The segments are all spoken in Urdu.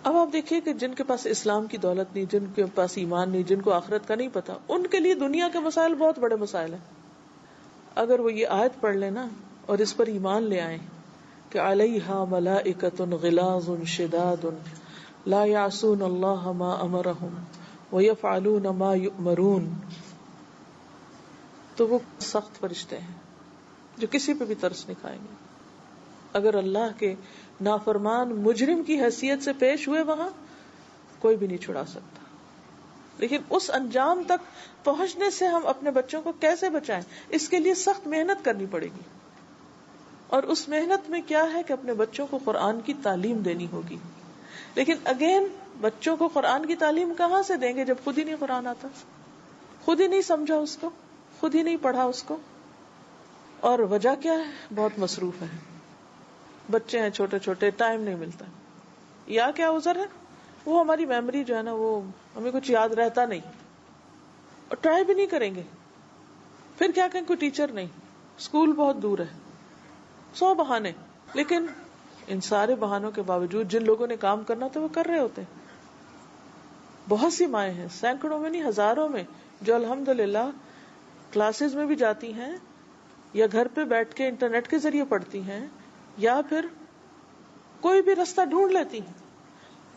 اب آپ دیکھیے کہ جن کے پاس اسلام کی دولت نہیں، جن کے پاس ایمان نہیں، جن کو آخرت کا نہیں پتا، ان کے لیے دنیا کے مسائل بہت بڑے مسائل ہیں. اگر وہ یہ آیت پڑھ لیں نا اور اس پر ایمان لے آئیں کہ علیہا ملائکۃ غلاظ شداد لا یعصون اللہ ما امرہم ویفعلون ما یؤمرون، تو وہ سخت فرشتے ہیں جو کسی پہ بھی ترس نہیں کھائیں گے. اگر اللہ کے نافرمان مجرم کی حیثیت سے پیش ہوئے وہاں، کوئی بھی نہیں چھڑا سکتا. لیکن اس انجام تک پہنچنے سے ہم اپنے بچوں کو کیسے بچائیں؟ اس کے لیے سخت محنت کرنی پڑے گی. اور اس محنت میں کیا ہے کہ اپنے بچوں کو قرآن کی تعلیم دینی ہوگی. لیکن اگین بچوں کو قرآن کی تعلیم کہاں سے دیں گے جب خود ہی نہیں قرآن آتا، خود ہی نہیں سمجھا اس کو، خود ہی نہیں پڑھا اس کو. اور وجہ کیا ہے؟ بہت مصروف ہے، بچے ہیں چھوٹے چھوٹے، ٹائم نہیں ملتا. یا کیا عذر ہے؟ وہ ہماری میموری جو ہے نا، وہ ہمیں کچھ یاد رہتا نہیں اور ٹرائی بھی نہیں کریں گے. پھر کیا کہیں کوئی ٹیچر نہیں، اسکول بہت دور ہے، 100 بہانے. لیکن ان سارے بہانوں کے باوجود جن لوگوں نے کام کرنا تھا وہ کر رہے ہوتے ہیں. بہت سی مائیں ہیں، سینکڑوں میں نہیں ہزاروں میں، جو الحمدللہ کلاسز میں بھی جاتی ہیں یا گھر پہ بیٹھ کے انٹرنیٹ کے ذریعے پڑھتی ہیں یا پھر کوئی بھی رستہ ڈھونڈ لیتی ہیں.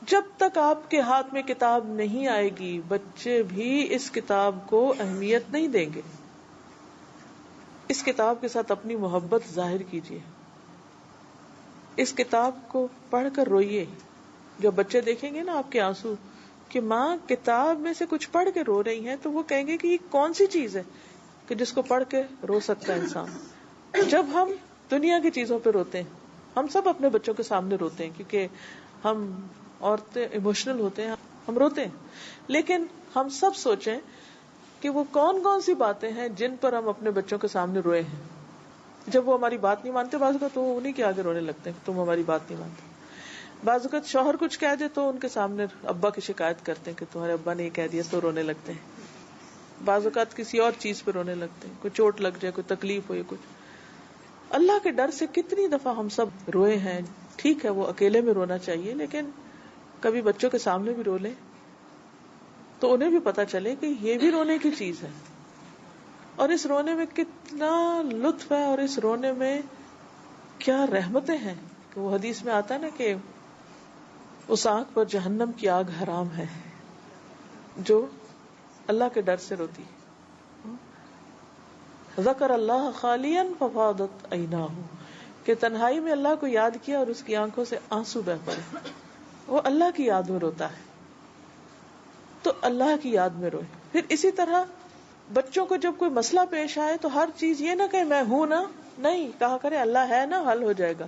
جب تک آپ کے ہاتھ میں کتاب نہیں آئے گی، بچے بھی اس کتاب کو اہمیت نہیں دیں گے. اس کتاب کے ساتھ اپنی محبت ظاہر کیجیے، اس کتاب کو پڑھ کر روئیے. جب بچے دیکھیں گے نا آپ کے آنسو کہ ماں کتاب میں سے کچھ پڑھ کے رو رہی ہیں، تو وہ کہیں گے کہ یہ کون سی چیز ہے کہ جس کو پڑھ کے رو سکتا ہے انسان. جب ہم دنیا کی چیزوں پہ روتے ہیں، ہم سب اپنے بچوں کے سامنے روتے ہیں کیونکہ ہم عورتیں ایموشنل ہوتے ہیں، ہم روتے ہیں. لیکن ہم سب سوچیں کہ وہ کون کون سی باتیں ہیں جن پر ہم اپنے بچوں کے سامنے روئے ہیں. جب وہ ہماری بات نہیں مانتے، بعض اوقات تو وہ انہیں کے آگے رونے لگتے ہیں کہ تم ہماری بات نہیں مانتے. بعض اوقات شوہر کچھ کہہ دے تو ان کے سامنے ابا کی شکایت کرتے ہیں کہ تمہارے ابا نے یہ کہہ دیا، تو رونے لگتے ہیں. بعض اوقات کسی اور چیز پہ رونے لگتے ہیں، کوئی چوٹ لگ جائے، کوئی تکلیف ہو یا کچھ. اللہ کے ڈر سے کتنی دفعہ ہم سب روئے ہیں. ٹھیک ہے وہ اکیلے میں رونا چاہیے، لیکن کبھی بچوں کے سامنے بھی رو لیں تو انہیں بھی پتا چلے کہ یہ بھی رونے کی چیز ہے، اور اس رونے میں کتنا لطف ہے، اور اس رونے میں کیا رحمتیں ہیں. کہ وہ حدیث میں آتا ہے نا کہ اس آنکھ پر جہنم کی آگ حرام ہے جو اللہ کے ڈر سے روتی. ذکر اللہ خالیا ففاضت عیناہ، کہ تنہائی میں اللہ کو یاد کیا اور اس کی آنکھوں سے آنسو بہ پڑے. وہ اللہ کی یاد میں روتا ہے تو اللہ کی یاد میں روئے. پھر اسی طرح بچوں کو جب کوئی مسئلہ پیش آئے تو ہر چیز یہ نہ کہ میں ہوں نا، نہیں کہا کرے اللہ ہے نا، حل ہو جائے گا.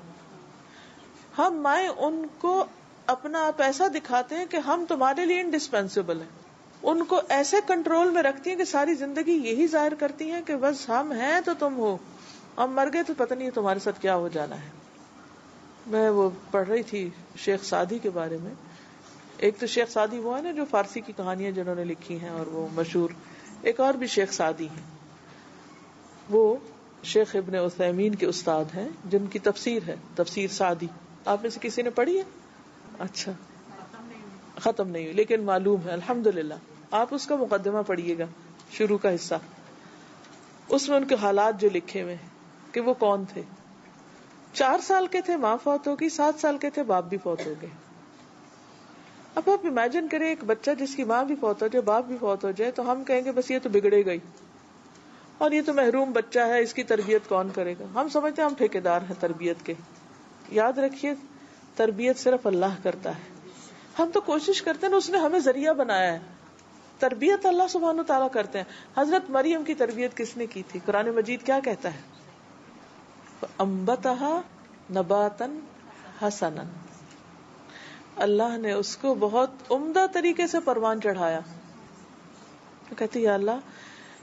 ہم مائیں ان کو اپنا آپ ایسا دکھاتے ہیں کہ ہم تمہارے لیے انڈسپینسیبل ہیں، ان کو ایسے کنٹرول میں رکھتی ہیں کہ ساری زندگی یہی ظاہر کرتی ہیں کہ بس ہم ہیں تو تم ہو، ہم مر گئے تو پتہ نہیں تمہارے ساتھ کیا ہو جانا ہے. میں وہ پڑھ رہی تھی شیخ سعدی کے بارے میں. ایک تو شیخ سعدی وہ ہے نا جو فارسی کی کہانیاں جنہوں نے لکھی ہیں اور وہ مشہور. ایک اور بھی شیخ سعدی ہیں، وہ شیخ ابن عثیمین کے استاد ہیں جن کی تفسیر ہے تفسیر سعدی. آپ میں سے کسی نے پڑھی ہے؟ اچھا ختم نہیں ہوئی لیکن معلوم ہے الحمدللہ. آپ اس کا مقدمہ پڑھیے گا، شروع کا حصہ. اس میں ان کے حالات جو لکھے ہوئے کہ وہ کون تھے. 4 سال کے تھے ماں فوت ہو گئی، 7 سال کے تھے باپ بھی فوت ہو گئے. اب آپ امیجن کریں ایک بچہ جس کی ماں بھی فوت ہو جائے، باپ بھی فوت ہو جائے، تو ہم کہیں گے بس یہ تو بگڑے گئی اور یہ تو محروم بچہ ہے، اس کی تربیت کون کرے گا. ہم سمجھتے ہیں ہم ٹھیکیدار ہیں تربیت کے. یاد رکھیے تربیت صرف اللہ کرتا ہے. ہم تو کوشش کرتے ہیں نا، اس نے ہمیں ذریعہ بنایا ہے. تربیت اللہ سبحانہ و تعالیٰ کرتے ہیں. حضرت مریم کی تربیت کس نے کی تھی؟ قرآن مجید کیا کہتا ہے؟ انبتها نباتا حسنا، اللہ نے اس کو بہت عمدہ طریقے سے پروان چڑھایا. تو کہتی یا اللہ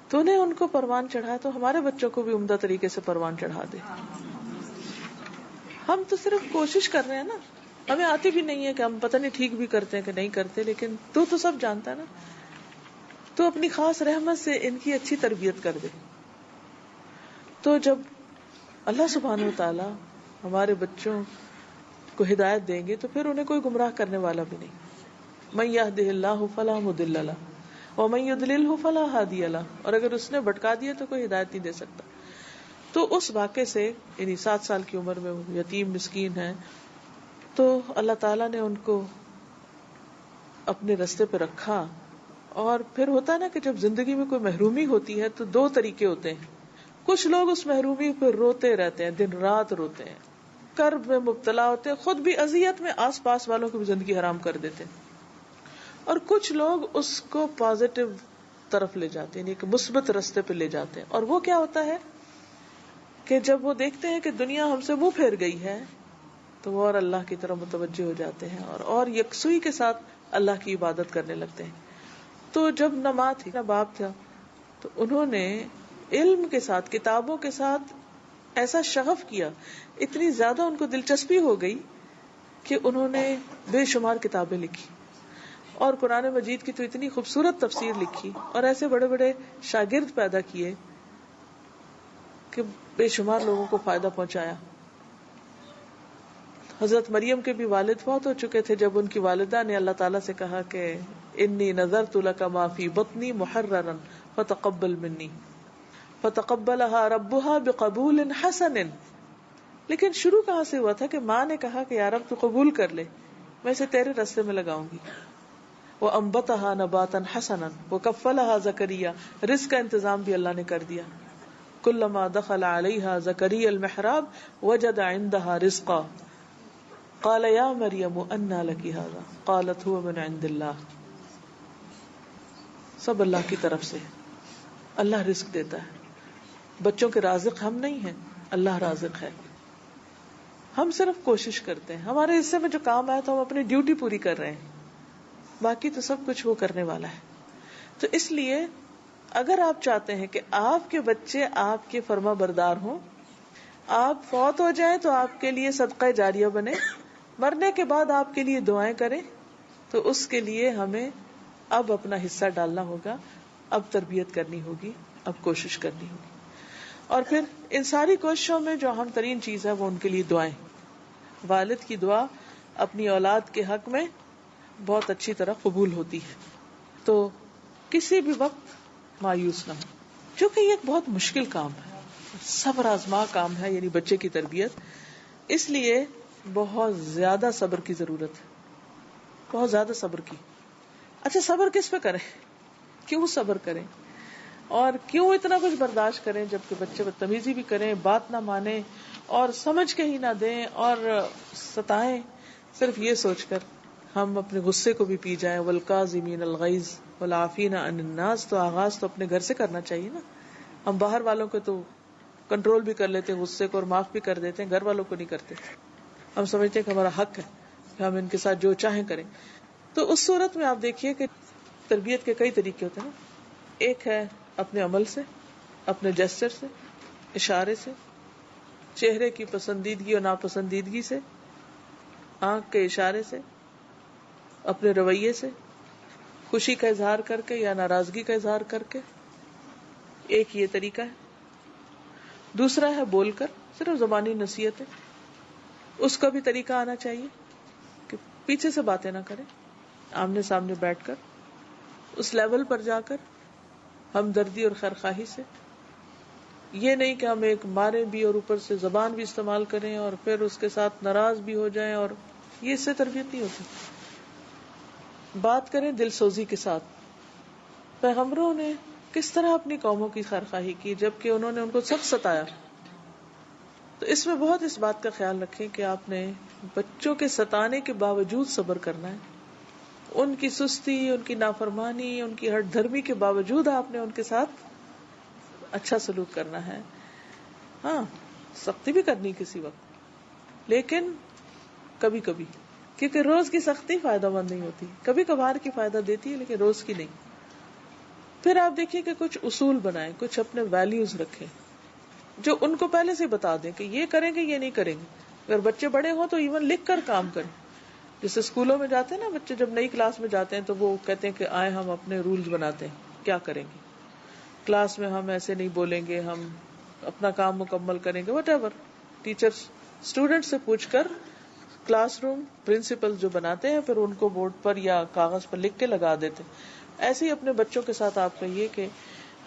تو نے ان کو پروان چڑھایا تو ہمارے بچوں کو بھی عمدہ طریقے سے پروان چڑھا دے. ہم تو صرف کوشش کر رہے ہیں نا، ہمیں آتی بھی نہیں ہے کہ ہم پتہ نہیں ٹھیک بھی کرتے ہیں کہ نہیں کرتے، لیکن تو سب جانتا ہے نا. تو اپنی خاص رحمت سے ان کی اچھی تربیت کر دے. تو جب اللہ سبحانہ و تعالی ہمارے بچوں کو ہدایت دیں گے تو پھر انہیں کوئی گمراہ کرنے والا بھی نہیں. من یہدہ اللہ فلا مضل لہ ومن یضللہ فلا ہادی لہ، اور اگر اس نے بھٹکا دیا تو کوئی ہدایت نہیں دے سکتا. تو اس واقعے سے، یعنی 7 سال کی عمر میں وہ یتیم مسکین ہے، تو اللہ تعالیٰ نے ان کو اپنے رستے پہ رکھا. اور پھر ہوتا ہے نا کہ جب زندگی میں کوئی محرومی ہوتی ہے تو 2 طریقے ہوتے ہیں. کچھ لوگ اس محرومی پہ روتے رہتے ہیں، دن رات روتے ہیں، کرب میں مبتلا ہوتے ہیں، خود بھی اذیت میں، آس پاس والوں کو بھی زندگی حرام کر دیتے ہیں. اور کچھ لوگ اس کو پازیٹو طرف لے جاتے ہیں، یعنی کہ مثبت رستے پہ لے جاتے ہیں. اور وہ کیا ہوتا ہے کہ جب وہ دیکھتے ہیں کہ دنیا ہم سے منہ پھیر گئی ہے تو وہ اور اللہ کی طرف متوجہ ہو جاتے ہیں اور یکسوئی کے ساتھ اللہ کی عبادت کرنے لگتے ہیں. تو جب نہ ماں تھی نہ باپ تھا تو انہوں نے علم کے ساتھ، کتابوں کے ساتھ ایسا شغف کیا، اتنی زیادہ ان کو دلچسپی ہو گئی کہ انہوں نے بے شمار کتابیں لکھی، اور قرآن مجید کی تو اتنی خوبصورت تفسیر لکھی، اور ایسے بڑے بڑے شاگرد پیدا کیے کہ بے شمار لوگوں کو فائدہ پہنچایا. حضرت مریم کے بھی والد فوت ہو چکے تھے جب ان کی والدہ نے اللہ تعالیٰ سے کہا کہ انی نذرت لک ما فی بطنی محررا فتقبل منی، فتقبلها ربها بقبول حسن. لیکن شروع کہاں سے ہوا تھا کہ ماں نے کہا کہ یا رب تو قبول کر لے، میں اسے تیرے راستے میں لگاؤں گی. وانبتها نباتا حسنا وکفلها زکریا، رزق کا انتظام بھی اللہ نے کر دیا. کلما دخل علیہا زکریا المحراب وجد عندها رزقا قال یا مریم انى لك هذا قالت هو من عند اللہ. سب اللہ کی طرف سے، اللہ رزق دیتا ہے. بچوں کے رازق ہم نہیں ہیں، اللہ رازق ہے. ہم صرف کوشش کرتے ہیں، ہمارے حصے میں جو کام آیا تو ہم اپنی ڈیوٹی پوری کر رہے ہیں، باقی تو سب کچھ وہ کرنے والا ہے. تو اس لیے اگر آپ چاہتے ہیں کہ آپ کے بچے آپ کے فرما بردار ہوں، آپ فوت ہو جائیں تو آپ کے لیے صدقہ جاریہ بنے، مرنے کے بعد آپ کے لیے دعائیں کریں، تو اس کے لیے ہمیں اب اپنا حصہ ڈالنا ہوگا، اب تربیت کرنی ہوگی، اب کوشش کرنی ہوگی. اور پھر ان ساری کوششوں میں جو اہم ترین چیز ہے وہ ان کے لیے دعائیں. والد کی دعا اپنی اولاد کے حق میں بہت اچھی طرح قبول ہوتی ہے. تو کسی بھی وقت مایوس نہ ہو، چونکہ یہ ایک بہت مشکل کام ہے، صبر آزما کام ہے، یعنی بچے کی تربیت. اس لیے بہت زیادہ صبر کی ضرورت ہے، بہت زیادہ صبر کی. اچھا صبر کس پہ کریں، کیوں صبر کریں، اور کیوں اتنا کچھ برداشت کریں جبکہ بچے بدتمیزی بھی کریں، بات نہ مانیں اور سمجھ کے ہی نہ دیں اور ستائیں، صرف یہ سوچ کر ہم اپنے غصے کو بھی پی جائیں. والکاظمین الغیظ والعافین عن الناس، تو آغاز تو اپنے گھر سے کرنا چاہیے نا. ہم باہر والوں کو تو کنٹرول بھی کر لیتے ہیں غصے کو اور معاف بھی کر دیتے ہیں، گھر والوں کو نہیں کرتے. ہم سمجھتے ہیں کہ ہمارا حق ہے کہ ہم ان کے ساتھ جو چاہیں کریں. تو اس صورت میں آپ دیکھیے کہ تربیت کے کئی طریقے ہوتے ہیں. ایک ہے اپنے عمل سے، اپنے جسچر سے، اشارے سے، چہرے کی پسندیدگی اور ناپسندیدگی سے، آنکھ کے اشارے سے، اپنے رویے سے، خوشی کا اظہار کر کے یا ناراضگی کا اظہار کر کے. ایک یہ طریقہ ہے. دوسرا ہے بول کر، صرف زبانی نصیحت ہے. اس کا بھی طریقہ آنا چاہیے کہ پیچھے سے باتیں نہ کریں، آمنے سامنے بیٹھ کر اس لیول پر جا کر ہمدردی اور خیرخواہی سے. یہ نہیں کہ ہم ایک مارے بھی اور اوپر سے زبان بھی استعمال کریں اور پھر اس کے ساتھ ناراض بھی ہو جائیں، اور یہ اس سے تربیت نہیں ہوتی. بات کریں دل سوزی کے ساتھ. پیغمبروں نے کس طرح اپنی قوموں کی خیرخواہی کی جبکہ انہوں نے ان کو سخت ستایا. تو اس میں بہت اس بات کا خیال رکھیں کہ آپ نے بچوں کے ستانے کے باوجود صبر کرنا ہے، ان کی سستی، ان کی نافرمانی، ان کی ہٹ دھرمی کے باوجود آپ نے ان کے ساتھ اچھا سلوک کرنا ہے. ہاں سختی بھی کرنی کسی وقت، لیکن کبھی کبھی، کیونکہ روز کی سختی فائدہ مند نہیں ہوتی، کبھی کبھار کی فائدہ دیتی ہے لیکن روز کی نہیں. پھر آپ دیکھیے کہ کچھ اصول بنائیں، کچھ اپنے ویلیوز رکھیں جو ان کو پہلے سے بتا دیں کہ یہ کریں گے یہ نہیں کریں گے. اگر بچے بڑے ہوں تو ایون لکھ کر کام کریں. جیسے اسکولوں میں جاتے ہیں نا بچے، جب نئی کلاس میں جاتے ہیں تو وہ کہتے ہیں کہ آئے ہم اپنے رولز بناتے ہیں، کیا کریں گے کلاس میں، ہم ایسے نہیں بولیں گے، ہم اپنا کام مکمل کریں گے، وٹ ایور. ٹیچر اسٹوڈنٹ سے پوچھ کر کلاس روم پرنسپل جو بناتے ہیں پھر ان کو بورڈ پر یا کاغذ پر لکھ کے لگا دیتے. ایسے ہی اپنے بچوں کے ساتھ آپ کہیے کہ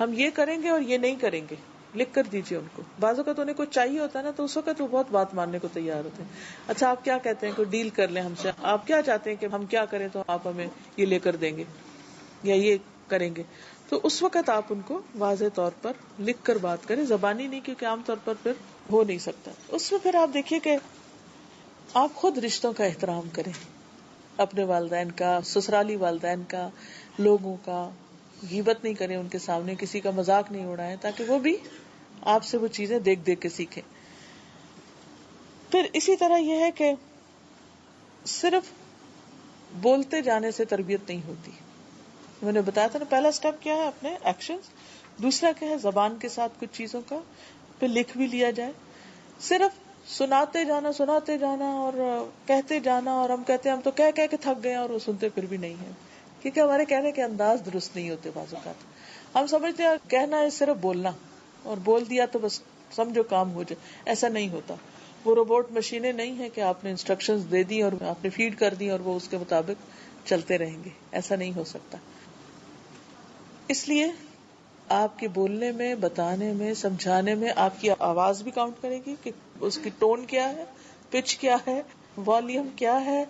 ہم یہ کریں گے اور یہ نہیں کریں گے, لکھ کر دیجیے ان کو. بعض اوقات انہیں کچھ چاہیے ہوتا ہے نا, تو اس وقت وہ بہت بات ماننے کو تیار ہوتے ہیں. اچھا آپ کیا کہتے ہیں, کوئی ڈیل کر لیں ہم سے, آپ کیا چاہتے ہیں کہ ہم کیا کریں تو آپ ہمیں یہ لے کر دیں گے یا یہ کریں گے. تو اس وقت آپ ان کو واضح طور پر لکھ کر بات کریں, زبانی نہیں, کیونکہ عام طور پر پھر ہو نہیں سکتا. اس میں پھر آپ دیکھیے کہ آپ خود رشتوں کا احترام کریں, اپنے والدین کا, سسرالی والدین کا, لوگوں کا. غیبت نہیں کریں ان کے سامنے, کسی کا مذاق نہیں اڑائیں, تاکہ وہ بھی آپ سے وہ چیزیں دیکھ دیکھ کے سیکھیں. پھر اسی طرح یہ ہے کہ صرف بولتے جانے سے تربیت نہیں ہوتی. میں نے بتایا تھا نا, پہلا سٹیپ کیا ہے, اپنے ایکشنز. دوسرا کیا ہے, زبان کے ساتھ کچھ چیزوں کا, پھر لکھ بھی لیا جائے. صرف سناتے جانا اور کہتے جانا, اور ہم کہتے ہیں ہم تو کہہ کے تھک گئے اور وہ سنتے پھر بھی نہیں ہے, کیونکہ ہمارے کہنے کے انداز درست نہیں ہوتے. بعض اوقات ہم سمجھتے ہیں کہنا ہے صرف بولنا, اور بول دیا تو بس سمجھو کام ہو جائے. ایسا نہیں ہوتا. وہ روبوٹ مشینیں نہیں ہے کہ آپ نے انسٹرکشنز دے دی اور آپ نے فیڈ کر دی اور وہ اس کے مطابق چلتے رہیں گے. ایسا نہیں ہو سکتا. اس لیے آپ کے بولنے میں, بتانے میں, سمجھانے میں آپ کی آواز بھی کاؤنٹ کرے گی کہ اس کی ٹون کیا ہے, پچ کیا ہے, والیوم کیا ہے,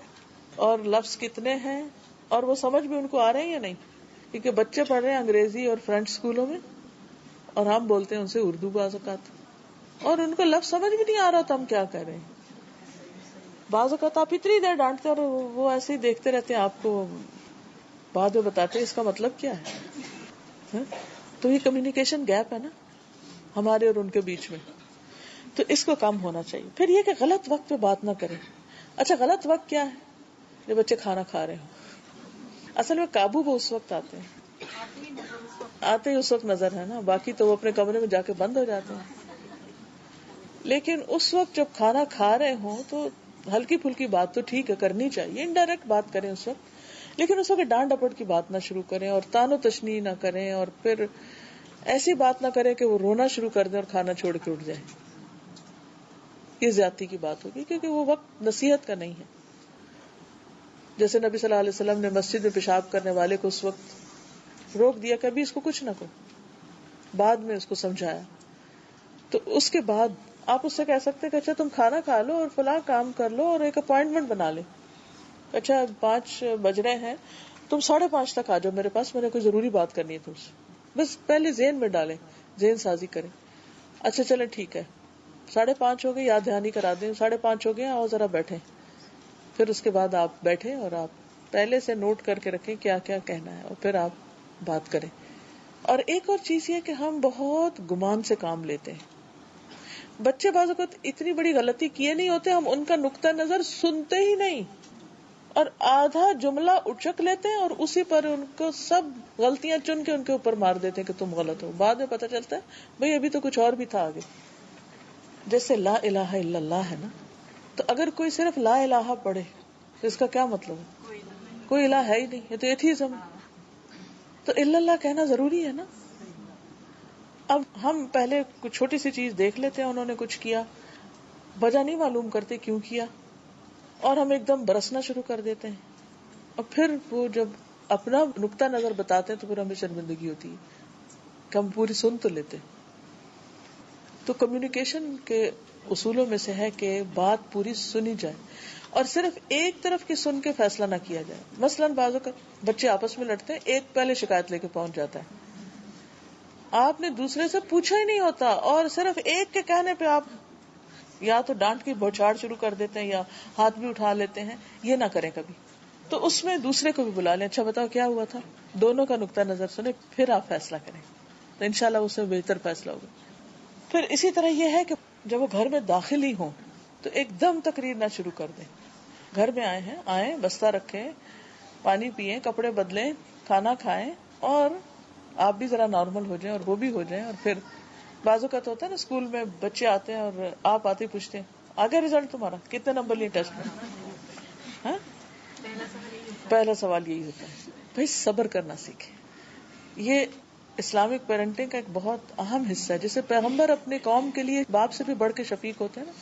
اور لفظ کتنے ہیں, اور وہ سمجھ بھی ان کو آ رہے ہیں یا نہیں. کیونکہ بچے پڑھ رہے ہیں انگریزی اور فرینچ اسکولوں میں, اور ہم بولتے ہیں ان سے اردو بعض اوقات, اور ان کو لفظ سمجھ بھی نہیں آ رہا تو ہم کیا کر رہے ہیں. بعض اوقات آپ اتنی دیر ڈانٹتے اور وہ ایسے ہی دیکھتے رہتے ہیں آپ کو, بعد میں بتاتے ہیں اس کا مطلب کیا ہے. تو یہ کمیونیکیشن گیپ ہے نا ہمارے اور ان کے بیچ میں, تو اس کو کم ہونا چاہیے. پھر یہ کہ غلط وقت پہ بات نہ کریں. اچھا غلط وقت کیا ہے, جب بچے کھانا کھا رہے ہوں. اصل میں قابو وہ اس وقت آتے ہی اس وقت نظر ہے نا, باقی تو وہ اپنے کمرے میں جا کے بند ہو جاتے ہیں. لیکن اس وقت جب کھانا کھا رہے ہوں تو ہلکی پھلکی بات تو ٹھیک ہے کرنی چاہیے, انڈائریکٹ بات کریں اس وقت, لیکن اس وقت ڈانٹ ڈپٹ کی بات نہ شروع کریں اور تان و تشنیع نہ کریں, اور پھر ایسی بات نہ کریں کہ وہ رونا شروع کر دیں اور کھانا چھوڑ کے اٹھ جائیں. یہ زیادتی کی بات ہوگی, کیونکہ وہ وقت نصیحت کا نہیں ہے. جیسے نبی صلی اللہ علیہ وسلم نے مسجد میں پیشاب کرنے والے کو اس وقت روک دیا, کبھی اس کو کچھ نہ کہو, بعد میں اس کو سمجھایا. تو اس کے بعد آپ اس سے کہہ سکتے کہ اچھا تم کھانا کھا لو اور فلاں کام کر لو اور ایک اپوائنٹمنٹ بنا لے. اچھا 5 بج رہے ہیں, تم 5:30 تک آ جاؤ میرے پاس, میں نے کوئی ضروری بات کرنی ہے تم سے. بس پہلے ذہن میں ڈالیں, ذہن سازی کریں. اچھا چلیں ٹھیک ہے, 5:30 ہو گئے, یاد دہانی کرا دیں, 5:30 ہو گئے, آؤ ذرا بیٹھیں. پھر اس کے بعد آپ بیٹھیں اور آپ پہلے سے نوٹ کر کے رکھیں کیا کیا کہنا ہے, اور پھر آپ بات کریں. اور ایک اور چیز یہ کہ ہم بہت گمان سے کام لیتے ہیں. بچے بعض اوقات اتنی بڑی غلطی کیے نہیں ہوتے, ہم ان کا نقطہ نظر سنتے ہی نہیں, اور آدھا جملہ اچک لیتے ہیں اور اسی پر ان کو سب غلطیاں چن کے ان کے اوپر مار دیتے ہیں کہ تم غلط ہو. بعد میں پتہ چلتا ہے بھئی ابھی تو کچھ اور بھی تھا آگے. جیسے لا الہ الا اللہ ہے نا, تو اگر کوئی صرف لا الہ پڑھے تو اس کا کیا مطلب ہے, کوئی الہ ہے ہی نہیں, یہ تو ایتھیزم. تو الا اللہ کہنا ضروری ہے نا. اب ہم پہلے کچھ چھوٹی سی چیز دیکھ لیتے ہیں, انہوں نے کچھ کیا, وجہ نہیں معلوم کرتے کیوں کیا, اور ہم ایک دم برسنا شروع کر دیتے ہیں. اور پھر وہ جب اپنا نقطہ نظر بتاتے ہیں تو پھر ہمیں شرمندگی ہوتی ہے کہ ہم پوری سن تو لیتے. تو کمیونیکیشن کے اصولوں میں سے ہے کہ بات پوری سنی جائے, اور صرف ایک طرف کی سن کے فیصلہ نہ کیا جائے. مثلاً بعض اوقات بچے آپس میں لڑتے ہیں, ایک پہلے شکایت لے کے پہنچ جاتا ہے, آپ نے دوسرے سے پوچھا ہی نہیں ہوتا, اور صرف ایک کے کہنے پہ آپ یا تو ڈانٹ کی بوچھاڑ شروع کر دیتے ہیں یا ہاتھ بھی اٹھا لیتے ہیں. یہ نہ کریں کبھی. تو اس میں دوسرے کو بھی بلا لیں, اچھا بتاؤ کیا ہوا تھا, دونوں کا نقطہ نظر سنیں, پھر آپ فیصلہ کریں, تو انشاءاللہ اس میں بہتر فیصلہ ہوگا. پھر اسی طرح یہ ہے کہ جب وہ گھر میں داخل ہی ہوں تو ایک دم تقریر نہ شروع کر دیں. گھر میں آئے ہیں, آئیں, بستہ رکھیں, پانی پیئیں, کپڑے بدلیں, کھانا کھائیں, اور آپ بھی ذرا نارمل ہو جائیں اور وہ بھی ہو جائیں. اور پھر بازو کا تو ہوتا ہے نا, اسکول میں بچے آتے ہیں اور آپ آتے پوچھتے ہیں آگے رزلٹ تمہارا کتنے نمبر لیے ٹیسٹ میں, ہاں پہلا سوال یہی ہوتا ہے. بھائی صبر کرنا سیکھیں. یہ اسلامک پیرنٹنگ کا ایک بہت اہم حصہ ہے. جیسے پیغمبر اپنے قوم کے لیے باپ سے بھی بڑھ کے شفیق ہوتے ہیں نا,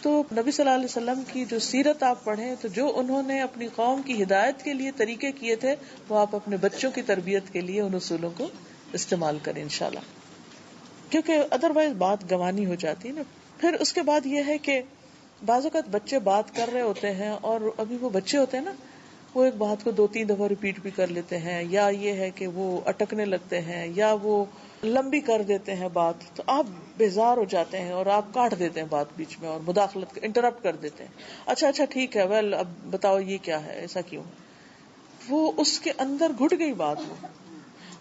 تو نبی صلی اللہ علیہ وسلم کی جو سیرت آپ پڑھیں تو جو انہوں نے اپنی قوم کی ہدایت کے لیے طریقے کیے تھے وہ آپ اپنے بچوں کی تربیت کے لیے ان اصولوں کو استعمال کریں انشاءاللہ، کیونکہ ادروائز بات گوانی ہو جاتی ہے نا. پھر اس کے بعد یہ ہے کہ بعض اوقات بچے بات کر رہے ہوتے ہیں اور ابھی وہ بچے ہوتے ہیں نا، وہ ایک بات کو 2-3 دفعہ ریپیٹ بھی کر لیتے ہیں، یا یہ ہے کہ وہ اٹکنے لگتے ہیں یا وہ لمبی کر دیتے ہیں بات، تو آپ بیزار ہو جاتے ہیں اور آپ کاٹ دیتے ہیں بات بیچ میں اور مداخلت انٹرپٹ کر دیتے ہیں. اچھا ٹھیک ہے، ویل اب بتاؤ یہ کیا ہے، ایسا کیوں؟ وہ اس کے اندر گھٹ گئی بات. وہ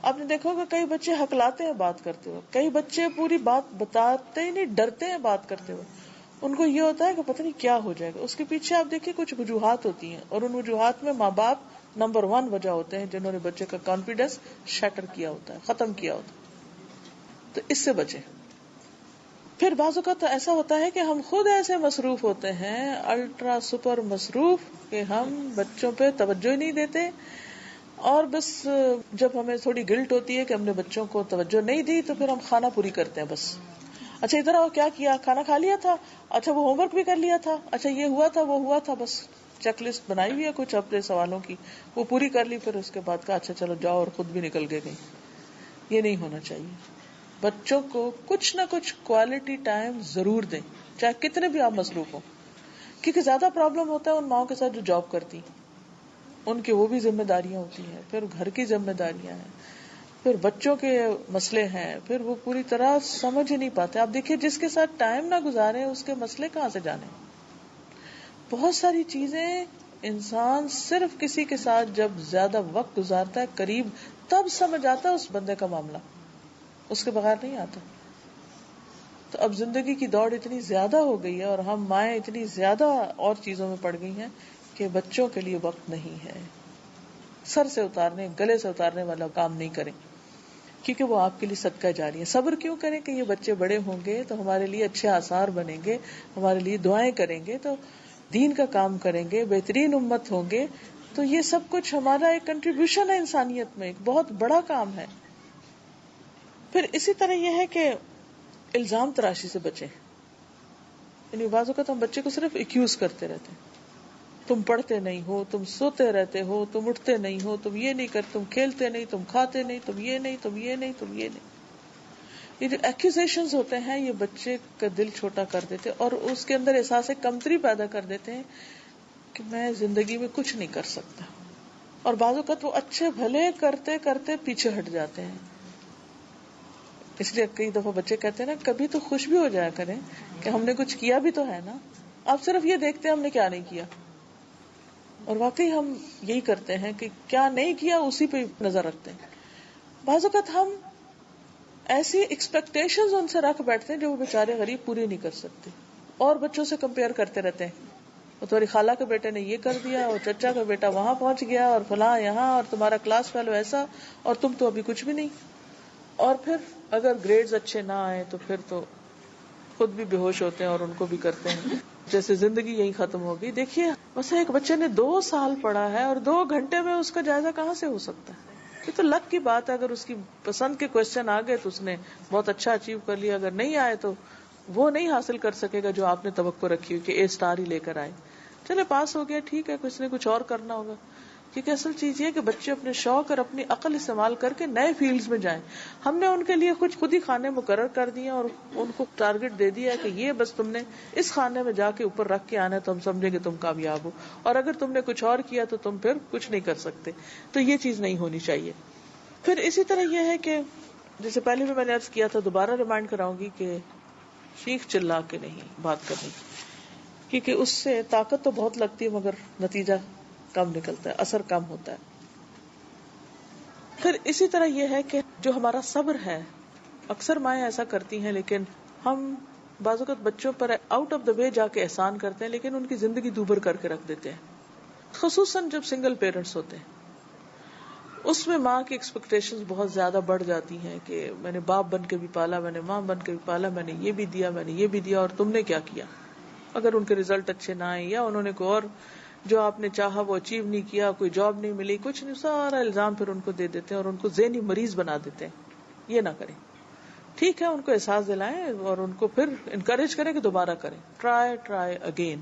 آپ نے دیکھا ہوگا کئی بچے ہکلاتے ہیں بات کرتے ہوئے، کئی بچے پوری بات بتاتے ہی نہیں، ڈرتے ہیں بات کرتے ہوئے. ان کو یہ ہوتا ہے کہ پتہ نہیں کیا ہو جائے گا. اس کے پیچھے آپ دیکھیے کچھ وجوہات ہوتی ہیں، اور ان وجوہات میں ماں باپ نمبر 1 وجہ ہوتے ہیں جنہوں نے بچے کا کانفیڈینس شیٹر کیا ہوتا ہے، ختم کیا ہوتا ہے. تو اس سے بچیں. پھر بعض اوقات تو ایسا ہوتا ہے کہ ہم خود ایسے مصروف ہوتے ہیں، الٹرا سپر مصروف، کہ ہم بچوں پہ توجہ ہی نہیں دیتے، اور بس جب ہمیں تھوڑی گلٹ ہوتی ہے کہ ہم نے بچوں کو توجہ نہیں دی تو پھر ہم کھانا پوری کرتے ہیں. بس اچھا ادھر آؤ، کیا کیا، کھانا کھا لیا تھا، اچھا وہ ہوم ورک بھی کر لیا تھا، اچھا یہ ہوا تھا وہ ہوا تھا، بس چیک لسٹ بنائی ہوئی ہے کچھ اپنے سوالوں کی، وہ پوری کر لی، پھر اس کے بعد کہا اچھا چلو جاؤ، اور خود بھی نکل کے گئی. یہ نہیں ہونا چاہیے. بچوں کو کچھ نہ کچھ کوالٹی ٹائم ضرور دیں، چاہے کتنے بھی آپ مصروف ہوں، کیونکہ زیادہ پرابلم ہوتا ہے ان ماؤں کے ساتھ جو جاب کرتی، ان کی وہ بھی ذمہ داریاں ہوتی ہیں، پھر گھر کی ذمہ داریاں ہیں، پھر بچوں کے مسئلے ہیں، پھر وہ پوری طرح سمجھ ہی نہیں پاتے. آپ دیکھیے جس کے ساتھ ٹائم نہ گزارے اس کے مسئلے کہاں سے جانے. بہت ساری چیزیں انسان صرف کسی کے ساتھ جب زیادہ وقت گزارتا ہے قریب، تب سمجھ آتا ہے اس بندے کا معاملہ، اس کے بغیر نہیں آتا. تو اب زندگی کی دوڑ اتنی زیادہ ہو گئی ہے اور ہم مائیں اتنی زیادہ اور چیزوں میں پڑ گئی ہیں کہ بچوں کے لیے وقت نہیں ہے. سر سے اتارنے، گلے سے اتارنے والا کام نہیں کریں، کیونکہ وہ آپ کے لیے صدقہ جاری ہے. صبر کیوں کریں کہ یہ بچے بڑے ہوں گے تو ہمارے لیے اچھے آثار بنیں گے، ہمارے لیے دعائیں کریں گے، تو دین کا کام کریں گے، بہترین امت ہوں گے. تو یہ سب کچھ ہمارا ایک کنٹریبیوشن ہے انسانیت میں، ایک بہت بڑا کام ہے. پھر اسی طرح یہ ہے کہ الزام تراشی سے بچیں. یعنی بعض اوقات ہم بچے کو صرف ایکیوز کرتے رہتے ہیں، تم پڑھتے نہیں ہو، تم سوتے رہتے ہو، تم اٹھتے نہیں ہو، تم یہ نہیں کرتے، تم کھیلتے نہیں، تم کھاتے نہیں، تم یہ نہیں، تم یہ نہیں، تم یہ نہیں. یہ جو ایکوزیشنز ہوتے ہیں یہ بچے کا دل چھوٹا کر دیتے اور اس کے اندر احساس کمتری پیدا کر دیتے ہیں کہ میں زندگی میں کچھ نہیں کر سکتا. اور بعض اوقات وہ اچھے بھلے کرتے کرتے پیچھے ہٹ جاتے ہیں. اس لیے کئی دفعہ بچے کہتے ہیں نا کبھی تو خوش بھی ہو جایا کریں کہ ہم نے کچھ کیا بھی تو ہے نا، آپ صرف یہ دیکھتے ہیں ہم نے کیا نہیں کیا. اور واقعی ہم یہی کرتے ہیں کہ کیا نہیں کیا اسی پہ نظر رکھتے ہیں. بعض اوقات ہم ایسی ایکسپیکٹیشنز ان سے رکھ بیٹھتے ہیں جو وہ بیچارے غریب پوری نہیں کر سکتے، اور بچوں سے کمپیئر کرتے رہتے ہیں. اور تمہاری خالہ کے بیٹے نے یہ کر دیا، اور چچا کا بیٹا وہاں پہنچ گیا، اور فلاں یہاں، اور تمہارا کلاس فیلو ایسا، اور تم تو ابھی کچھ بھی نہیں. اور پھر اگر گریڈز اچھے نہ آئے تو پھر تو خود بھی بے ہوش ہوتے ہیں اور ان کو بھی کرتے ہیں جیسے زندگی یہی ختم ہو گئی. دیکھیے بس ایک بچے نے 2 سال پڑھا ہے اور 2 گھنٹے میں اس کا جائزہ کہاں سے ہو سکتا ہے؟ یہ تو لک کی بات ہے. اگر اس کی پسند کے کوشچن آ گئے تو اس نے بہت اچھا اچیو کر لیا، اگر نہیں آئے تو وہ نہیں حاصل کر سکے گا جو آپ نے توقع رکھی ہو کہ A* ہی لے کر آئے. چلے پاس ہو گیا ٹھیک ہے، کچھ نے کچھ اور کرنا ہوگا. کیونکہ اصل چیز یہ کہ بچے اپنے شوق اور اپنی عقل استعمال کر کے نئے فیلڈز میں جائیں. ہم نے ان کے لیے خود ہی خانے مقرر کر دیے اور ان کو ٹارگٹ دے دیا کہ یہ بس تم نے اس خانے میں جا کے اوپر رکھ کے آنا ہے تو ہم سمجھیں گے تم کامیاب ہو، اور اگر تم نے کچھ اور کیا تو تم پھر کچھ نہیں کر سکتے. تو یہ چیز نہیں ہونی چاہیے. پھر اسی طرح یہ ہے کہ جیسے پہلے بھی میں نے عرض کیا تھا، دوبارہ ریمائنڈ کراؤں گی کہ چیخ چلا کے نہیں بات کرنی، کیونکہ اس سے طاقت تو بہت لگتی ہے مگر نتیجہ کم نکلتا ہے، اثر کم ہوتا ہے. پھر اسی طرح یہ ہے کہ جو ہمارا صبر ہے، اکثر مائیں ایسا کرتی ہیں لیکن ہم بعض اوقات بچوں پر آؤٹ آف دا وے جا کے احسان کرتے ہیں لیکن ان کی زندگی دوبر کر کے رکھ دیتے ہیں. خصوصاً جب سنگل پیرنٹس ہوتے ہیں اس میں ماں کی ایکسپیکٹیشنز بہت زیادہ بڑھ جاتی ہیں کہ میں نے باپ بن کے بھی پالا، میں نے ماں بن کے بھی پالا، میں نے یہ بھی دیا، میں نے یہ بھی دیا، اور تم نے کیا کیا؟ اگر ان کے ریزلٹ اچھے نہ آئے یا انہوں نے کوئی اور جو آپ نے چاہا وہ اچیو نہیں کیا، کوئی جاب نہیں ملی، کچھ نہیں، سارا الزام پھر ان کو دے دیتے ہیں اور ان کو ذہنی مریض بنا دیتے ہیں. یہ نہ کریں. ٹھیک ہے ان کو احساس دلائیں اور ان کو پھر انکریج کریں کہ دوبارہ کریں, ٹرائی اگین,